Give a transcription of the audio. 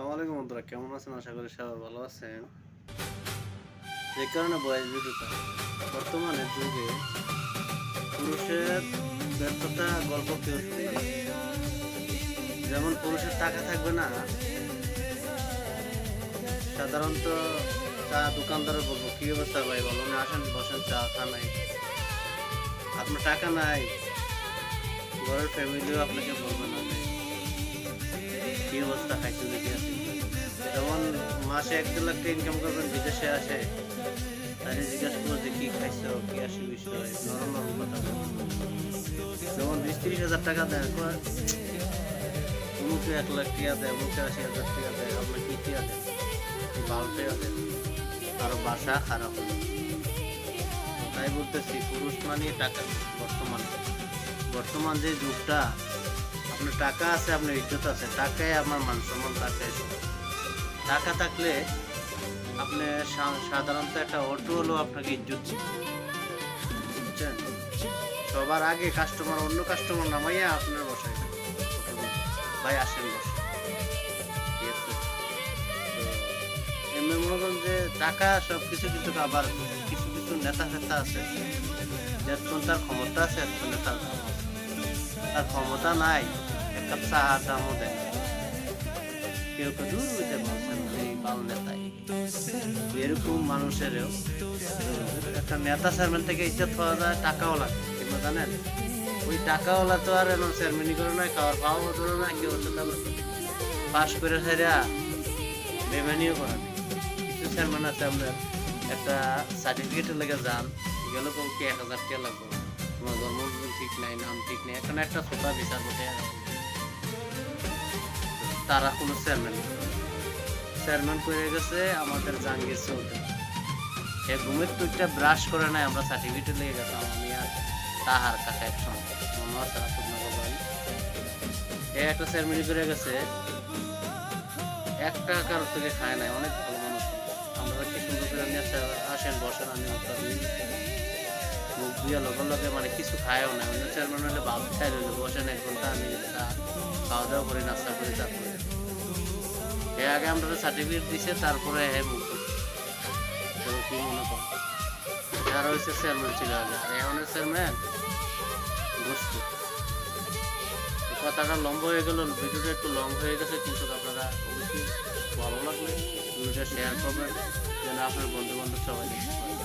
আসসালামু আলাইকুম বন্ধুরা, কেমন আছেন? আশা করি সবাই ভালো আছেন। যে কারণে বয়স ভিডিওটা বর্তমানে যুগে পুরুষের ব্যর্থতা গল্প কেউ শুনে না। যেমন পুরুষের টাকা থাকবে না, সাধারণত চা দোকানদারে বলবো কি অবস্থা ভাই, বলো না, আসেন বসেন, চা খানাই। আপনার টাকা নাই, ঘরের ফ্যামিলিও আপনাকে বলবে না কি অবস্থা, খাইতে দেখে আছে। যেমন মাসে 1-2 লাখ টাকা ইনকাম করবেন, বিদেশে আসে তাকে জিজ্ঞাসা করবো যে কি খাইছো, কি আসে বিষয়, নরম নরম কথা বলবো। যেমন 20-30 হাজার টাকা দেয়, মুখে 1 লাখ টাকা দেয়, মুখে 80,000 টাকা দেয়, আপনার কি টাকা দেয়, ভালো টাকা দেয়, আরো বাসা খারাপ হলো। তাই বলতেছি পুরুষ মানে টাকা। বর্তমান যে যুগটা, আপনার টাকা আছে, আপনার ইজ্জত আছে, টাকায় আমার মান সম্মান, টাকা থাকলে আপনি সাধারণত একটা অটো হলো আপনাকে ইজ্জত বুঝছেন। সবার আগে অন্য কাস্টমার নামাইয়া আপনার বসাই ভাই আসেন বসে, ঠিক আছে। তো এমনি মনে করেন যে টাকা সবকিছু, কিন্তু আবার কিছু কিছু নেতা আছে যখন তার ক্ষমতা আছে, একজন নেতার তার ক্ষমতা নাই, এক কাপ চা দামও দেয়, কেউ কেউ দূর হইতে বলছেন এই বাল নেতাই। এরকম মানুষেরও একটা নেতা চেয়ারম্যান থেকে ইজ্জত পাওয়া যায়, টাকাও লাগে, কিংবা জানেন ওই টাকাওয়ালা তো আর এমন চেয়ারম্যানই করে নয়, খাওয়ার পাওয়া ধরো না, কেউ হচ্ছে তারপর পাশ করে সেরা বেমানিও করা নেই। কিছু চেয়ারম্যান আছে আপনার একটা সার্টিফিকেটের লেগে যান, গেল কি 1,000 টাকা লাগবে, তোমার জন্মদিন ঠিক নাই, নাম ঠিক নেই, এখন একটা ছোটা বিচার করতে তারা কোনো চেয়ারম্যান করে গেছে আমাদের জাহাঙ্গীর চৌধুরী। সে ঘুমের টুকটা ব্রাশ করে নাই, আমরা সার্টিফিকেট লেগে গেছিলাম, আমি আর তাহার কাছে একসঙ্গে মনে আছে আপনার ভাই। এ একটা চেয়ারম্যান করে গেছে, একটা কারোর থেকে খায় নাই, অনেক ভালো মানুষ। আমরা কি সুন্দর করে নিয়ে আসেন বসেন, আমি মুখ দিয়ে লগে মানে কিছু খায়ও না। অন্য চেয়ারম্যান হলে ভাব খাই রইল, বসেন 1 ঘন্টা, আমি খাওয়া দাওয়া করি, নাস্তা করি, তারপরে এ আগে আমরা সার্টিফিকেট দিছে, তারপরে হ্যাঁ মুখ কি মনে করেন যারা হচ্ছে চেয়ারম্যান ছিল আগে, আর এখন চেয়ারম্যান বস্তু। কথাটা লম্বা হয়ে গেল, ভিডিওটা একটু লং হয়ে গেছে, কিন্তু আপনারা অবশ্যই ভালো লাগলে ভিডিওটা শেয়ার করবেন যেন আপনার বন্ধু বান্ধব সবাই দেখতে পারেন।